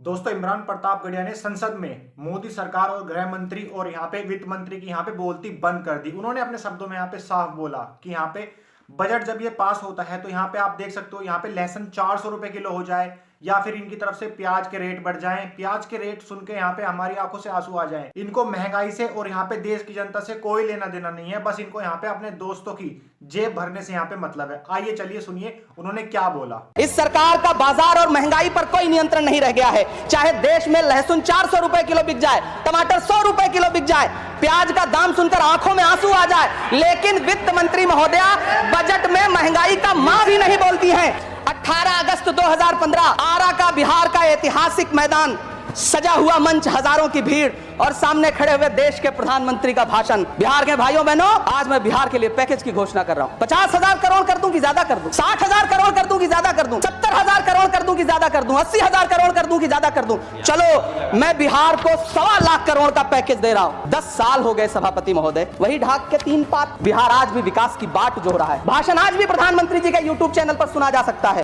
दोस्तों, इमरान प्रतापगढ़िया ने संसद में मोदी सरकार और गृह मंत्री और यहाँ पे वित्त मंत्री की यहाँ पे बोलती बंद कर दी। उन्होंने अपने शब्दों में यहाँ पे साफ बोला कि यहाँ पे बजट जब ये पास होता है तो यहाँ पे आप देख सकते हो यहाँ पे लहसुन 400 रुपए किलो हो जाए या फिर इनकी तरफ से प्याज के रेट बढ़ जाएं। प्याज के रेट सुन के यहाँ पे हमारी आंखों से आंसू आ जाएं। इनको महंगाई से और यहाँ पे देश की जनता से कोई लेना देना नहीं है, बस इनको यहाँ पे अपने दोस्तों की जेब भरने से यहाँ पे मतलब है। आइए चलिए सुनिए उन्होंने क्या बोला। इस सरकार का बाजार और महंगाई पर कोई नियंत्रण नहीं रह गया है। चाहे देश में लहसुन 400 रुपए किलो बिक जाए, टमाटर 100 रुपए किलो बिक जाए, प्याज का दाम सुनकर आंखों में आंसू आ जाए, लेकिन वित्त मंत्री महोदया बजट में महंगाई का मां भी नहीं बोलती हैं। 18 अगस्त 2015 आरा का बिहार का ऐतिहासिक मैदान, सजा हुआ मंच, हजारों की भीड़ और सामने खड़े हुए देश के प्रधानमंत्री का भाषण। बिहार के भाइयों बहनों, आज मैं बिहार के लिए पैकेज की घोषणा कर रहा हूं। 50,000 करोड़ कर दूं कि ज्यादा कर दूं? 60,000 करोड़ कर दूं कि ज्यादा कर दूं? 70,000 करोड़ कर दूं कि ज्यादा कर दूं? 80,000 करोड़ कर दूं कि ज्यादा कर दूं? चलो, मैं बिहार को 1.25 लाख करोड़ का पैकेज दे रहा हूं। 10 साल हो गए सभापति महोदय, वही ढाक के 3 पात। बिहार आज भी विकास की बाट जोड़ रहा है। भाषण आज भी प्रधानमंत्री जी के यूट्यूब चैनल पर सुना जा सकता है।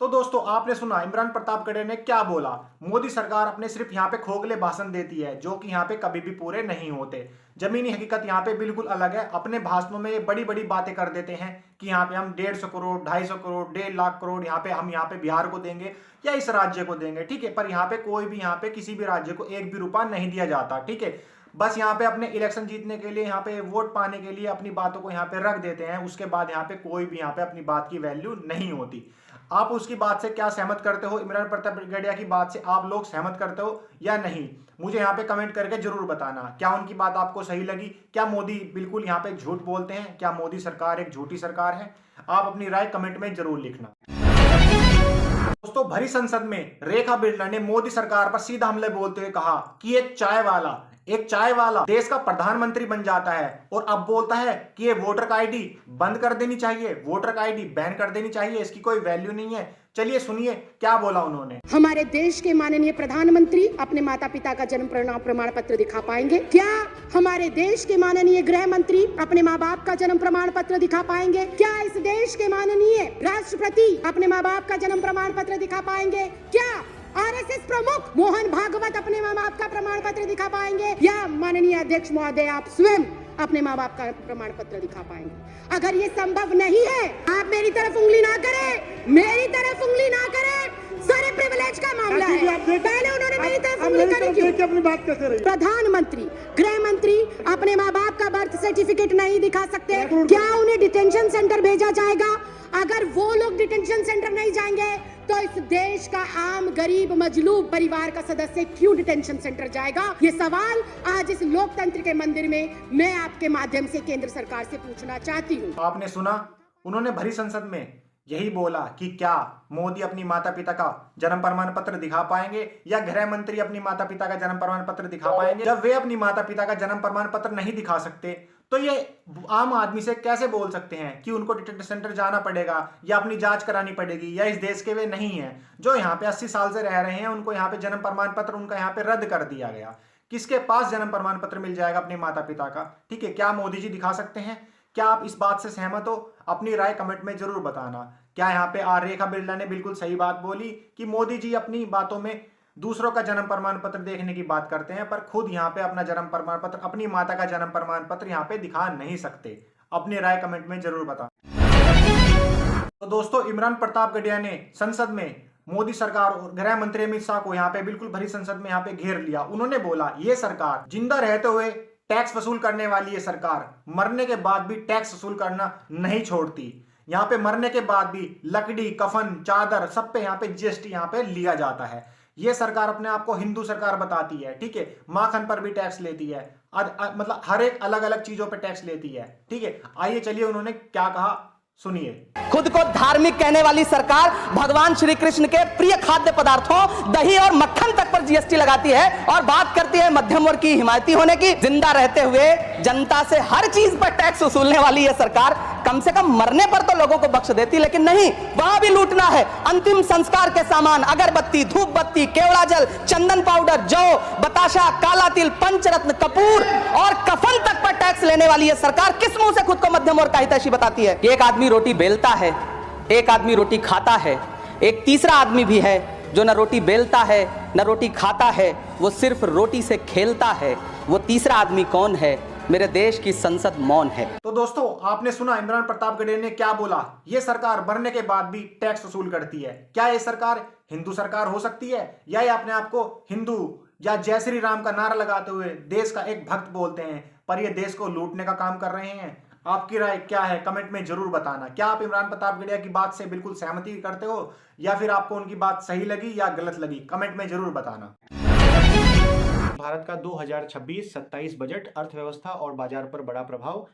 तो दोस्तों, आपने सुना इमरान प्रतापगढ़िया ने क्या बोला। मोदी सरकार अपने सिर्फ यहाँ पे खोखले भाषण देती है जो कि यहाँ पे कभी भी पूरे नहीं होते। जमीनी हकीकत यहाँ पे बिल्कुल अलग है। अपने भाषणों में ये बड़ी बड़ी बातें कर देते हैं कि यहाँ पे हम 150 करोड़, 250 करोड़, 1.5 लाख करोड़ यहाँ पे हम यहाँ पे बिहार को देंगे या इस राज्य को देंगे, ठीक है। पर यहाँ पे कोई भी यहाँ पे किसी भी राज्य को एक भी रुपया नहीं दिया जाता, ठीक है। बस यहाँ पे अपने इलेक्शन जीतने के लिए, यहाँ पे वोट पाने के लिए अपनी बातों को यहाँ पे रख देते हैं। उसके बाद यहाँ पे कोई भी यहाँ पे अपनी बात की वैल्यू नहीं होती। आप उसकी बात से क्या सहमत करते हो? इमरान प्रतापगढ़िया की बात से आप लोग सहमत करते हो या नहीं? मुझे यहाँ पे कमेंट करके जरूर बताना। क्या उनकी बात आपको सही लगी? क्या मोदी बिल्कुल यहाँ पे झूठ बोलते हैं? क्या मोदी सरकार एक झूठी सरकार है? आप अपनी राय कमेंट में जरूर लिखना। दोस्तों, भरी संसद में रेखा बिरला ने मोदी सरकार पर सीधा हमले बोलते हुए कहा कि एक चाय वाला देश का प्रधानमंत्री बन जाता है और अब बोलता है कि ये वोटर आईडी बंद कर देनी चाहिए, वोटर आईडी बैन कर देनी चाहिए, इसकी कोई वैल्यू नहीं है। चलिए सुनिए क्या बोला उन्होंने। हमारे देश के माननीय प्रधानमंत्री अपने माता पिता का जन्म प्रमाण पत्र दिखा पाएंगे क्या? हमारे देश के माननीय गृह मंत्री अपने माँ बाप का जन्म प्रमाण पत्र दिखा पाएंगे क्या? इस देश के माननीय राष्ट्रपति अपने माँ बाप का जन्म प्रमाण पत्र दिखा पाएंगे क्या? आरएसएस प्रमुख मोहन भागवत अपने माँ बाप का प्रमाण पत्र दिखा पाएंगे या माननीय अध्यक्ष महोदय आप स्वयं अपने माँ बाप का प्रमाण पत्र दिखा पाएंगे? अगर ये संभव नहीं है, आप मेरी तरफ उंगली ना करें, मेरी तरफ उंगली ना करें। सारे प्रिविलेज का मामला है। पहले उन्होंने मेरी तरफ उंगली करी क्यों? अपनी बात कैसे रही? प्रधानमंत्री, गृह मंत्री अपने माँ बाप का बर्थ सर्टिफिकेट नहीं दिखा सकते, क्या उन्हें डिटेंशन सेंटर भेजा जाएगा? अगर वो लोग डिटेंशन सेंटर नहीं जाएंगे तो इस देश का आम गरीब मजलूब परिवार का सदस्य क्यों डिटेंशन सेंटर जाएगा? ये सवाल आज इस लोकतंत्र के मंदिर में मैं आपके माध्यम से केंद्र सरकार से पूछना चाहती हूँ। आपने सुना, उन्होंने भरी संसद में यही बोला कि क्या मोदी अपनी माता पिता का जन्म प्रमाण पत्र दिखा पाएंगे या गृह मंत्री अपनी माता पिता का जन्म प्रमाण पत्र दिखा पाएंगे? जब वे अपनी माता पिता का जन्म प्रमाण पत्र नहीं दिखा सकते तो ये आम आदमी से कैसे बोल सकते हैं कि उनको डिटेंशन सेंटर जाना पड़ेगा या अपनी जांच करानी पड़ेगी या इस देश के वे नहीं है जो यहाँ पे 80 साल से रह रहे हैं, उनको यहाँ पे जन्म प्रमाण पत्र उनका यहाँ पे रद्द कर दिया गया। किसके पास जन्म प्रमाण पत्र मिल जाएगा अपने माता पिता का? ठीक है, क्या मोदी जी दिखा सकते हैं? क्या आप इस बात से सहमत हो? अपनी राय कमेंट में जरूर बताना। क्या यहाँ पे रेखा बिरला ने बिल्कुल सही बात बोली कि मोदी जी अपनी बातों में दूसरों का जन्म प्रमाण पत्र देखने की बात करते हैं पर खुद यहाँ पे अपना जन्म प्रमाण पत्र, अपनी माता का जन्म प्रमाण पत्र यहाँ पे दिखा नहीं सकते? अपनी राय कमेंट में जरूर बताना। तो दोस्तों, इमरान प्रतापगढ़िया ने संसद में मोदी सरकार और गृह मंत्री अमित शाह को यहाँ पे बिल्कुल भरी संसद में यहाँ पे घेर लिया। उन्होंने बोला ये सरकार जिंदा रहते हुए टैक्स वसूल करने वाली ये सरकार मरने के बाद भी टैक्स वसूल करना नहीं छोड़ती। यहाँ पे मरने के बाद भी लकड़ी, कफन, चादर सब पे यहाँ पे जीएसटी यहाँ पे लिया जाता है। ये सरकार अपने आप को हिंदू सरकार बताती है, ठीक है। माखन पर भी टैक्स लेती है, मतलब हर एक अलग अलग चीजों पे टैक्स लेती है, ठीक है। आइए चलिए उन्होंने क्या कहा सुनिए। खुद को धार्मिक कहने वाली सरकार भगवान श्री कृष्ण के प्रिय खाद्य पदार्थों दही और मक्खन तक पर जीएसटी लगाती है और बात करती है मध्यम वर्ग की हिमायती होने की। जिंदा रहते हुए जनता से हर चीज पर टैक्स वसूलने वाली यह सरकार कम से कम मरने पर तो लोगों को बख्श देती, लेकिन नहीं, वहां भी लूटना है। अंतिम संस्कार के सामान अगरबत्ती, धूप बत्ती, केवड़ा जल, चंदन पाउडर, जौ, बताशा, काला तिल, पंचरत्न, कपूर और कफन तक पर टैक्स लेने वाली यह सरकार किस मुंह से खुद को मध्यम वर्ग का हितैषी बताती है? एक आदमी रोटी बेलता है, एक आदमी रोटी खाता है, एक तीसरा आदमी भी है जो न रोटी बेलता है न रोटी खाता है, वो सिर्फ रोटी से खेलता है। वो तीसरा आदमी कौन है? मेरे देश की संसद मौन है। तो दोस्तों, आपने सुना इमरान प्रतापगढ़ ने क्या बोला। ये सरकार बनने के बाद भी टैक्स वसूल करती है। क्या ये सरकार हिंदू सरकार हो सकती है, या ये अपने आप को हिंदू या जय श्री राम का नारा लगाते हुए देश का एक भक्त बोलते हैं, पर ये देश को लूटने का काम कर रहे हैं? आपकी राय क्या है, कमेंट में जरूर बताना। क्या आप इमरान प्रतापगढ़ की बात से बिल्कुल सहमति करते हो, या फिर आपको उनकी बात सही लगी या गलत लगी? कमेंट में जरूर बताना। भारत का 2026-27 बजट, अर्थव्यवस्था और बाजार पर बड़ा प्रभाव।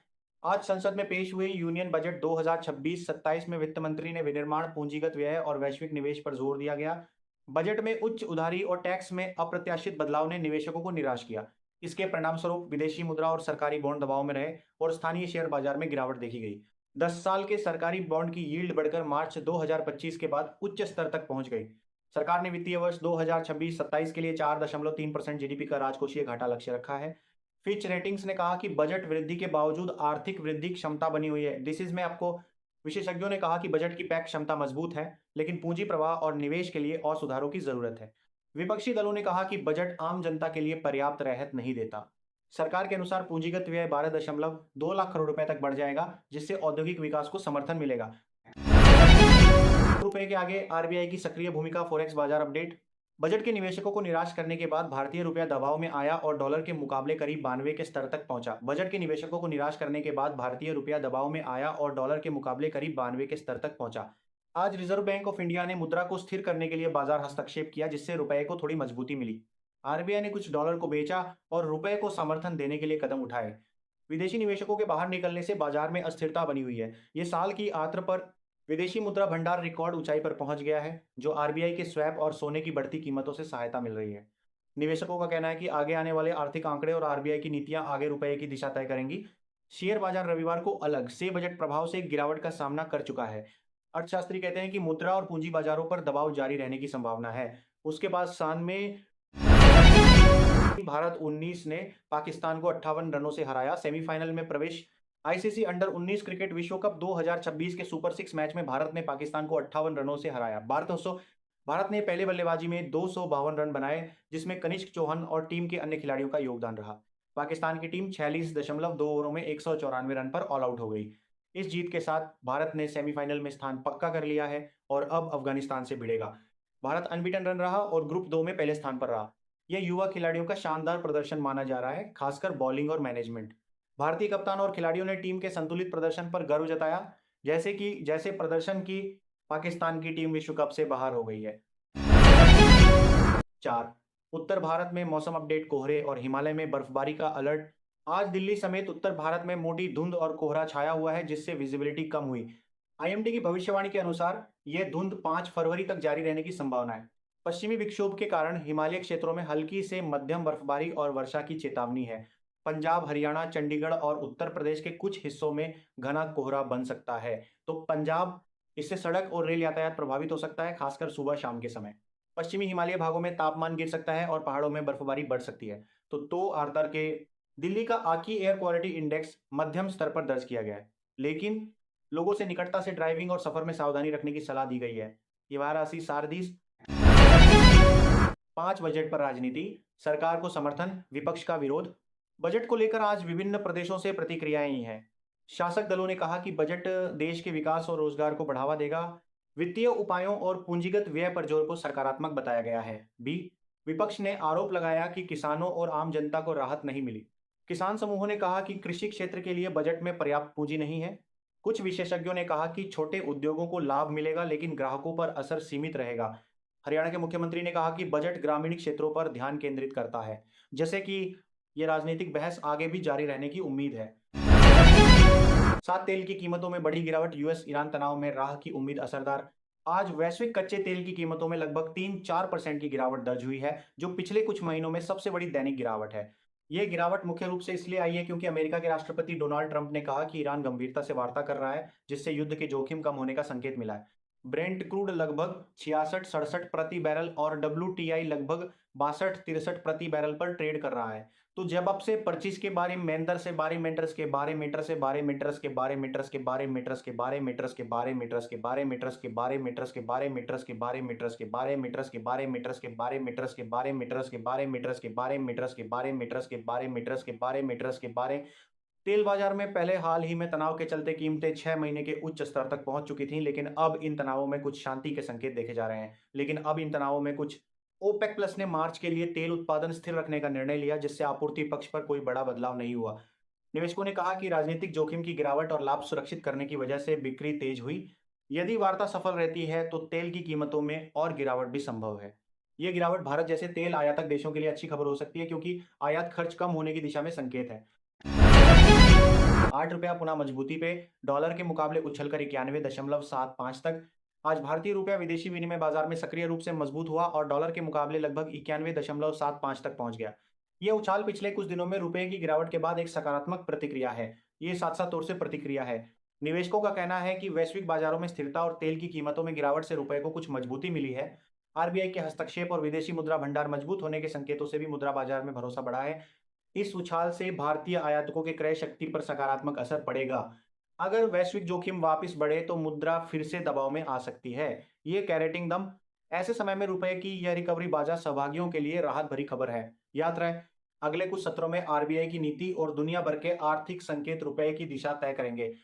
आज संसद में पेश हुए यूनियन बजट 2026-27 में वित्त मंत्री ने विनिर्माण, पूंजीगत व्यय और वैश्विक निवेश पर जोर दिया गया। बजट में उच्च उधारी और टैक्स में अप्रत्याशित बदलाव ने निवेशकों को निराश किया। इसके परिणामस्वरूप विदेशी मुद्रा और सरकारी बॉन्ड दबाव में रहे और स्थानीय शेयर बाजार में गिरावट देखी गई। 10 साल के सरकारी बॉन्ड की यील्ड बढ़कर मार्च 2025 के बाद उच्च स्तर तक पहुंच गई। सरकार ने वित्तीय वर्ष 2026-27 के लिए 4.3% जीडीपी का राजकोषीय घाटा लक्ष्य रखा है। फिच रेटिंग्स ने कहा कि बजट वृद्धि के बावजूद आर्थिक वृद्धि क्षमता बनी हुई है। दिस इज में आपको विशेषज्ञों ने कहा कि बजट की पैक क्षमता मजबूत है, लेकिन पूंजी प्रवाह और निवेश के लिए और सुधारों की जरूरत है। विपक्षी दलों ने कहा कि बजट आम जनता के लिए पर्याप्त राहत नहीं देता। सरकार के अनुसार पूंजीगत व्यय 12.2 लाख करोड़ रुपए तक बढ़ जाएगा, जिससे औद्योगिक विकास को समर्थन मिलेगा। रुपए के आगे आरबीआई की सक्रिय भूमिका, फॉरेक्स बाजार अपडेट। बजट के निवेशकों को निराश करने के बाद भारतीय रुपया दबाव में आया और डॉलर के मुकाबले करीब 92 के स्तर तक पहुंचा। बजट के निवेशकों को निराश करने के बाद भारतीय रुपया दबाव में आया और डॉलर के मुकाबले करीब 92 के स्तर तक पहुंचा। आज रिजर्व बैंक ऑफ इंडिया ने मुद्रा को स्थिर करने के लिए बाजार हस्तक्षेप किया, जिससे रुपए को थोड़ी मजबूती मिली। आरबीआई ने कुछ डॉलर को बेचा और रुपए को समर्थन देने के लिए कदम उठाए। विदेशी निवेशकों के बाहर निकलने से बाजार में अस्थिरता बनी हुई है। ये साल की आखिर पर विदेशी मुद्रा भंडार रिकॉर्ड ऊंचाई पर पहुंच गया है, जो आरबीआई के स्वैप और सोने की बढ़ती कीमतों से सहायता मिल रही है। निवेशकों का कहना है कि आगे आने वाले आर्थिक आंकड़े और आरबीआई की नीतियां आगे रुपए की दिशा तय करेंगी। शेयर बाजार रविवार को अलग से बजट प्रभाव से एक गिरावट का सामना कर चुका है। अर्थशास्त्री कहते हैं कि मुद्रा और पूंजी बाजारों पर दबाव जारी रहने की संभावना है। उसके बाद शान में भारत 19 ने पाकिस्तान को 58 रनों से हराया, सेमीफाइनल में प्रवेश। आईसीसी अंडर 19 क्रिकेट विश्व कप 2026 के सुपर 6 मैच में भारत ने पाकिस्तान को 58 रनों से हराया। भारत ने पहले बल्लेबाजी में 252 रन बनाए, जिसमें कनिष्क चौहान और टीम के अन्य खिलाड़ियों का योगदान रहा। पाकिस्तान की टीम 46.2 ओवरों में 194 रन पर ऑल आउट हो गई। इस जीत के साथ भारत ने सेमीफाइनल में स्थान पक्का कर लिया है और अब अफगानिस्तान से भिड़ेगा। भारत अनबीटन रन रहा और ग्रुप 2 में पहले स्थान पर रहा। यह युवा खिलाड़ियों का शानदार प्रदर्शन माना जा रहा है, खासकर बॉलिंग और मैनेजमेंट। भारतीय कप्तान और खिलाड़ियों ने टीम के संतुलित प्रदर्शन पर गर्व जताया, जैसे प्रदर्शन की पाकिस्तान की टीम विश्व कप से बाहर हो गई है। 4. उत्तर भारत में मौसम अपडेट। कोहरे और हिमालय में बर्फबारी का अलर्ट। आज दिल्ली समेत उत्तर भारत में मोटी धुंध और कोहरा छाया हुआ है, जिससे विजिबिलिटी कम हुई। आईएमडी की भविष्यवाणी के अनुसार यह धुंध 5 फरवरी तक जारी रहने की संभावना है। पश्चिमी विक्षोभ के कारण हिमालय क्षेत्रों में हल्की से मध्यम बर्फबारी और वर्षा की चेतावनी है। पंजाब, हरियाणा, चंडीगढ़ और उत्तर प्रदेश के कुछ हिस्सों में घना कोहरा बन सकता है। तो पंजाब, इससे सड़क और रेल यातायात प्रभावित हो सकता है, खासकर सुबह शाम के समय। पश्चिमी हिमालय भागों में तापमान गिर सकता है और पहाड़ों में बर्फबारी बढ़ सकती है। तो आर्तर के दिल्ली का आकी एयर क्वालिटी इंडेक्स मध्यम स्तर पर दर्ज किया गया है, लेकिन लोगों से निकटता से ड्राइविंग और सफर में सावधानी रखने की सलाह दी गई है। ये वाराणसी सारदीस। 5 बजट पर राजनीति। सरकार को समर्थन, विपक्ष का विरोध। बजट को लेकर आज विभिन्न प्रदेशों से प्रतिक्रियाएं आई हैं। शासक दलों ने कहा कि बजट देश के विकास और रोजगार को बढ़ावा देगा। वित्तीय उपायों और पूंजीगत व्यय पर जोर को सकारात्मक बताया गया है। बी, विपक्ष ने आरोप लगाया कि किसानों और आम जनता को राहत नहीं मिली। किसान समूहों ने कहा कि कृषि क्षेत्र के लिए बजट में पर्याप्त पूंजी नहीं है। कुछ विशेषज्ञों ने कहा कि छोटे उद्योगों को लाभ मिलेगा, लेकिन ग्राहकों पर असर सीमित रहेगा। हरियाणा के मुख्यमंत्री ने कहा कि बजट ग्रामीण क्षेत्रों पर ध्यान केंद्रित करता है। जैसे कि ये राजनीतिक बहस आगे भी जारी रहने की उम्मीद है। 7. तेल की कीमतों में बड़ी गिरावट। यूएस ईरान तनाव में राह की उम्मीद असरदार। आज वैश्विक कच्चे तेल की कीमतों में लगभग 3-4% की गिरावट दर्ज हुई है, जो पिछले कुछ महीनों में सबसे बड़ी दैनिक गिरावट है। यह गिरावट मुख्य रूप से इसलिए आई है क्योंकि अमेरिका के राष्ट्रपति डोनाल्ड ट्रंप ने कहा कि ईरान गंभीरता से वार्ता कर रहा है, जिससे युद्ध के जोखिम कम होने का संकेत मिला है। ब्रेंट क्रूड लगभग 66-67 प्रति बैरल और WTI लगभग 62-63 प्रति बैरल पर ट्रेड कर रहा है। तो जब आपसे परचेज के बारे मेंदर से बारे मीटर्स के बारे मीटर से बारे मीटर्स के बारे मीटर्स के बारे मीटर्स के बारे मीटर्स के बारे मीटर्स के बारे मीटर्स के बारे मीटर्स के बारे मीटर्स के बारे मीटर्स के बारे मीटर्स के बारे मीटर्स के बारे मीटर्स के बारे मीटर्स के बारे मीटर्स के बारे मीटर्स के बारे मीटर्स के बारे मीटर्स के बारे मीटर्स के बारे तेल बाजार में पहले हाल ही में तनाव के चलते कीमतें 6 महीने के उच्च स्तर तक पहुंच चुकी थीं, लेकिन अब इन तनावों में कुछ शांति के संकेत देखे जा रहे हैं। लेकिन अब इन तनावों में कुछ ओपेक प्लस ने मार्च के लिए तेल उत्पादन स्थिर रखने का निर्णय लिया, जिससे आपूर्ति पक्ष पर कोई बड़ा बदलाव नहीं हुआ। निवेशकों ने कहा कि राजनीतिक जोखिम की गिरावट और लाभ सुरक्षित करने की वजह से बिक्री तेज हुई। यदि वार्ता सफल रहती है तो तेल की कीमतों में और गिरावट भी संभव है। ये गिरावट भारत जैसे तेल आयातक देशों के लिए अच्छी खबर हो सकती है, क्योंकि आयात खर्च कम होने की दिशा में संकेत है। 8 रुपया पुनः मजबूती पे, डॉलर के मुकाबले उछलकर 91.75 तक। आज भारतीय रुपया विदेशी विनिमय बाजार में सक्रिय रूप से मजबूत हुआ और डॉलर के मुकाबले लगभग 91.75 तक पहुंच गया। यह उछाल पिछले कुछ दिनों में रुपए की गिरावट के बाद एक सकारात्मक प्रतिक्रिया है। ये साथ-साथ तौर से प्रतिक्रिया है। निवेशकों का कहना है कि वैश्विक बाजारों में स्थिरता और तेल की कीमतों में गिरावट से रुपए को कुछ मजबूती मिली है। आरबीआई के हस्तक्षेप और विदेशी मुद्रा भंडार मजबूत होने के संकेतों से भी मुद्रा बाजार में भरोसा बढ़ा है। इस उछाल से भारतीय आयातकों के क्रय शक्ति पर सकारात्मक असर पड़ेगा। अगर वैश्विक जोखिम वापस बढ़े तो मुद्रा फिर से दबाव में आ सकती है। ये कैरेटिंग दम। ऐसे समय में रुपए की यह रिकवरी बाजार सहभागियों के लिए राहत भरी खबर है। याद रहे, अगले कुछ सत्रों में आरबीआई की नीति और दुनिया भर के आर्थिक संकेत रुपए की दिशा तय करेंगे।